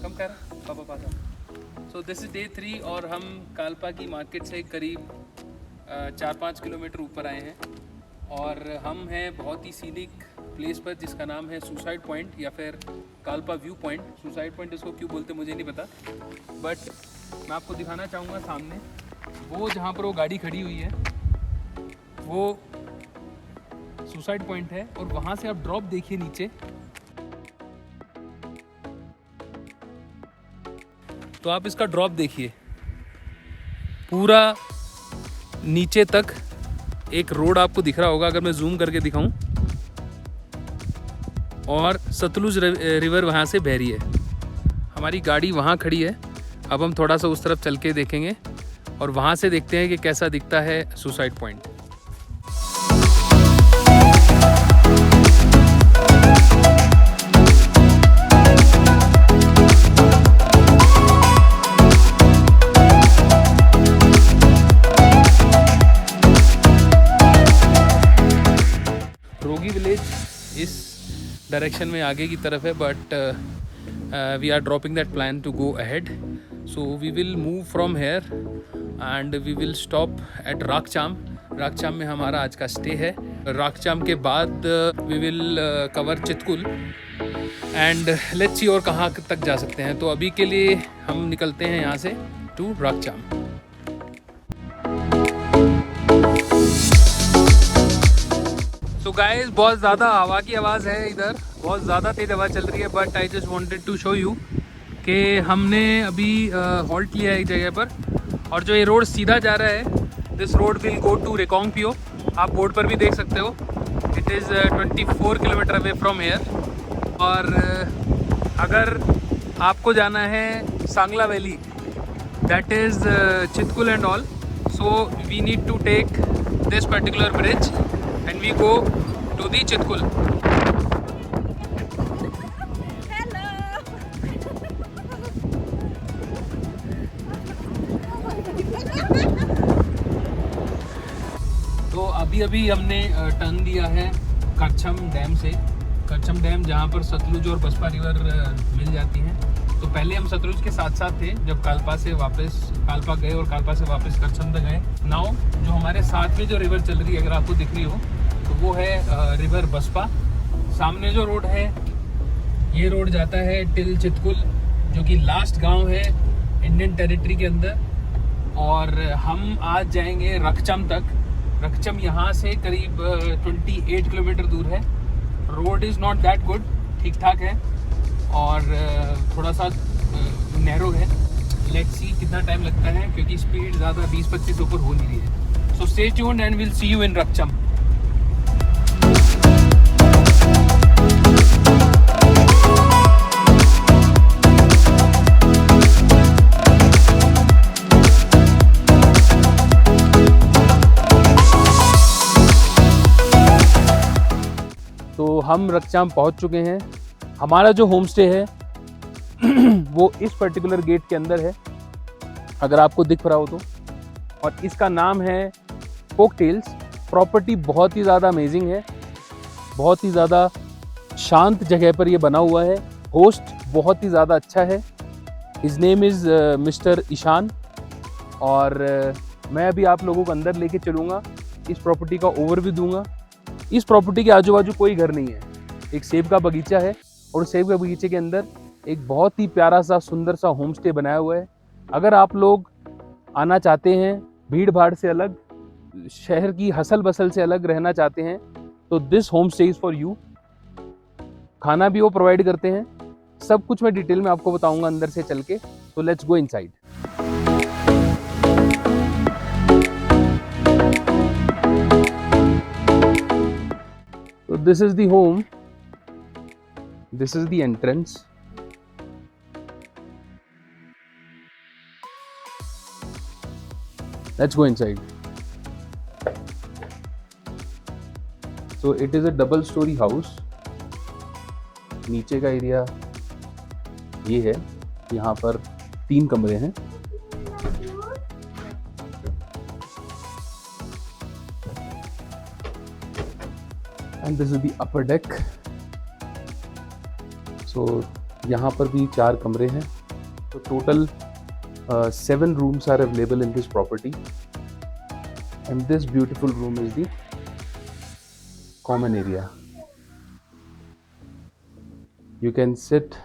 कम कर पापा पास। So this is day 3 और हम कालपा की मार्केट से करीब 4-5 किलोमीटर ऊपर आए हैं और हम हैं बहुत ही सीनिक प्लेस पर जिसका नाम है सुसाइड पॉइंट या फिर Kalpa view point. Suicide point इसको क्यों बोलते मुझे नहीं पता, बट मैं आपको दिखाना चाहूँगा सामने वो जहाँ पर वो गाड़ी खड़ी हुई है वो सुसाइड पॉइंट है और वहाँ से आप ड्रॉप देखिए नीचे, तो आप इसका ड्रॉप देखिए पूरा नीचे तक एक रोड आपको दिख रहा होगा अगर मैं जूम करके दिखाऊं, और सतलुज रिवर वहाँ से बह रही है। हमारी गाड़ी वहाँ खड़ी है, अब हम थोड़ा सा उस तरफ चल के देखेंगे और वहाँ से देखते हैं कि कैसा दिखता है सुसाइड पॉइंट। रोगी विलेज इस डायरेक्शन में आगे की तरफ है, but we are dropping that plan to go ahead, so we will move from here and we will stop at Rakcham. Rakcham में हमारा आज का स्टे है। राकचाम के बाद we will cover Chitkul and let's see और कहाँ तक जा सकते हैं। तो अभी के लिए हम निकलते हैं यहाँ से टू राकचाम। तो गाइस बहुत ज़्यादा हवा की आवाज़ है इधर, बहुत ज़्यादा तेज़ हवा चल रही है, but I just wanted to show you कि हमने अभी हॉल्ट लिया है एक जगह पर और जो ये रोड सीधा जा रहा है this road will go to Reckong Peo. आप बोर्ड पर भी देख सकते हो, it is 24 kilometre away from here. और अगर आपको जाना है Sangla valley that is Chitkul and all, so we need to take this particular bridge and we go to the Chitkul. तो अभी हमने टर्न दिया है करछम डैम से। करछम डैम जहाँ पर सतलुज और बसपा रिवर मिल जाती हैं। तो पहले हम सतलुज के साथ साथ थे जब कालपा गए और कालपा से वापस करछम तक गए। नाउ जो हमारे साथ में जो रिवर चल रही है अगर आपको दिख रही हो तो वो है रिवर बसपा। सामने जो रोड है ये रोड जाता है टिल चितकुल जो कि लास्ट गांव है इंडियन टेरिटरी के अंदर, और हम आज जाएंगे रकचम तक। रकचम यहाँ से करीब 28 किलोमीटर दूर है। Road is not that good, ठीक ठाक है और थोड़ा सा नैरो है। लेट्स सी कितना टाइम लगता है क्योंकि स्पीड ज़्यादा 20-25 ऊपर हो नहीं रही है। So stay tuned and will see you in Rakcham. तो हम रकचाम पहुंच चुके हैं। हमारा जो होम स्टे है वो इस पर्टिकुलर गेट के अंदर है अगर आपको दिख रहा हो तो, और इसका नाम है फोकटेल्स। प्रॉपर्टी बहुत ही ज़्यादा अमेजिंग है, बहुत ही ज़्यादा शांत जगह पर ये बना हुआ है। होस्ट बहुत ही ज़्यादा अच्छा है, his name is mister Ishan, और मैं अभी आप लोगों को अंदर लेके चलूँगा, इस प्रॉपर्टी का ओवरव्यू दूंगा। इस प्रॉपर्टी के आजू बाजू कोई घर नहीं है, एक सेब का बगीचा है और सेब के बगीचे के अंदर एक बहुत ही प्यारा सा सुंदर सा होम स्टे बनाया हुआ है। अगर आप लोग आना चाहते हैं, भीड़ भाड़ से अलग, शहर की हसल बसल से अलग रहना चाहते हैं तो this home stay is for you. खाना भी वो प्रोवाइड करते हैं, सब कुछ मैं डिटेल में आपको बताऊंगा अंदर से चल के। तो let's go inside. So this is the home, this is the entrance. Let's go inside. So it is a double story house. नीचे का एरिया ये है, यहाँ पर 3 कमरे हैं। And this is the upper deck. So यहाँ पर भी 4 कमरे हैं, तो total 7 rooms are available in this property, and this beautiful room is the common area. You can sit,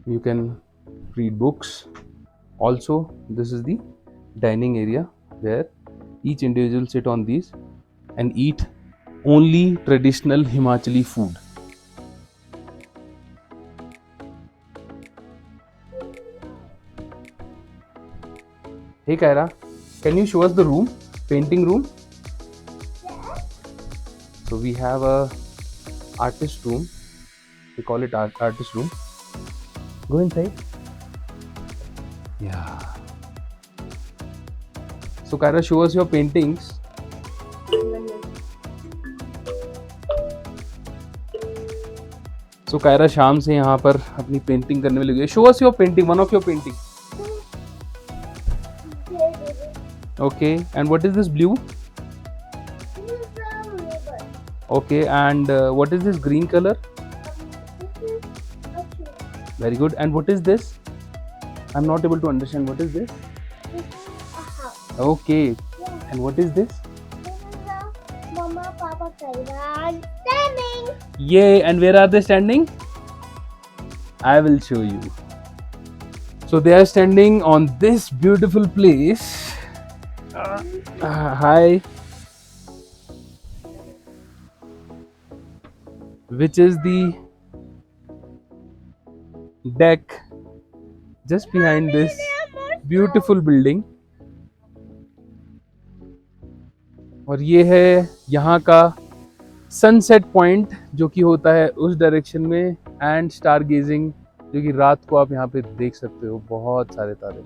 you can read books. Also, this is the dining area where each individual sit on these and eat only traditional Himachali food. Hey Kaira, can you show us the room, painting room? So we have a artist room. We call it artist room. Go inside. Yeah. So Kaira, show us your paintings. So Kaira शाम से यहाँ पर अपनी painting करने में लगी है. Show us your painting, one of your painting. Okay, and what is this blue? Okay, and what is this green color? Very good. And what is this? I'm not able to understand. What is this? Okay. And what is this? Mama, Papa, Kaira standing. Yay! And where are they standing? I will show you. So they are standing on this beautiful place. Hi. Which is the deck just behind this beautiful building. और ये है यहाँ का sunset point जो कि होता है उस डायरेक्शन में, एंड स्टार गेजिंग जो कि रात को आप यहाँ पे देख सकते हो, बहुत सारे तारे.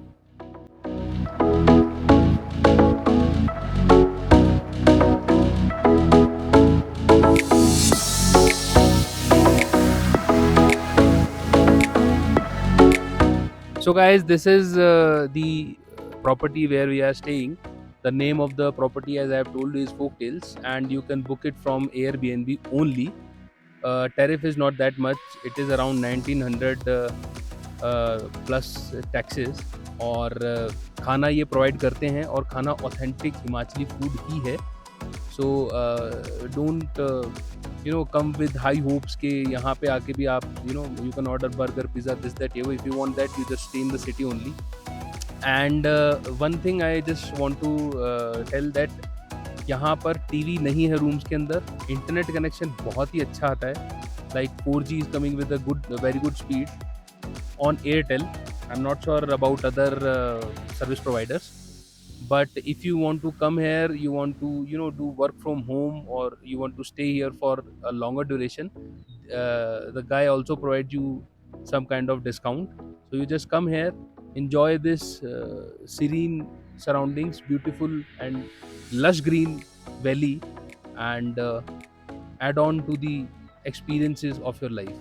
So guys, this is the property where we are staying. The name of the property, as I have told you, is Folktales, and you can book it from Airbnb only. Tariff is not that much. It is around 1900 plus taxes. और खाना ये provide करते हैं, और खाना authentic Himachali food ही है. So don't come with high hopes के यहाँ पे आके भी आप you can order burger, pizza, this, that. If you want that, you just stay in the city only. And one thing I just want to tell that यहाँ पर TV नहीं है रूम्स के अंदर. इंटरनेट कनेक्शन बहुत ही अच्छा आता है. Like 4G is coming with a very good speed on Airtel. I'm not sure about other service providers. But if you want to come here, you want to do work from home, or you want to stay here for a longer duration, the guy also provides you some kind of discount. So you just come here, enjoy this serene surroundings, beautiful and lush green valley, and add on to the experiences of your life.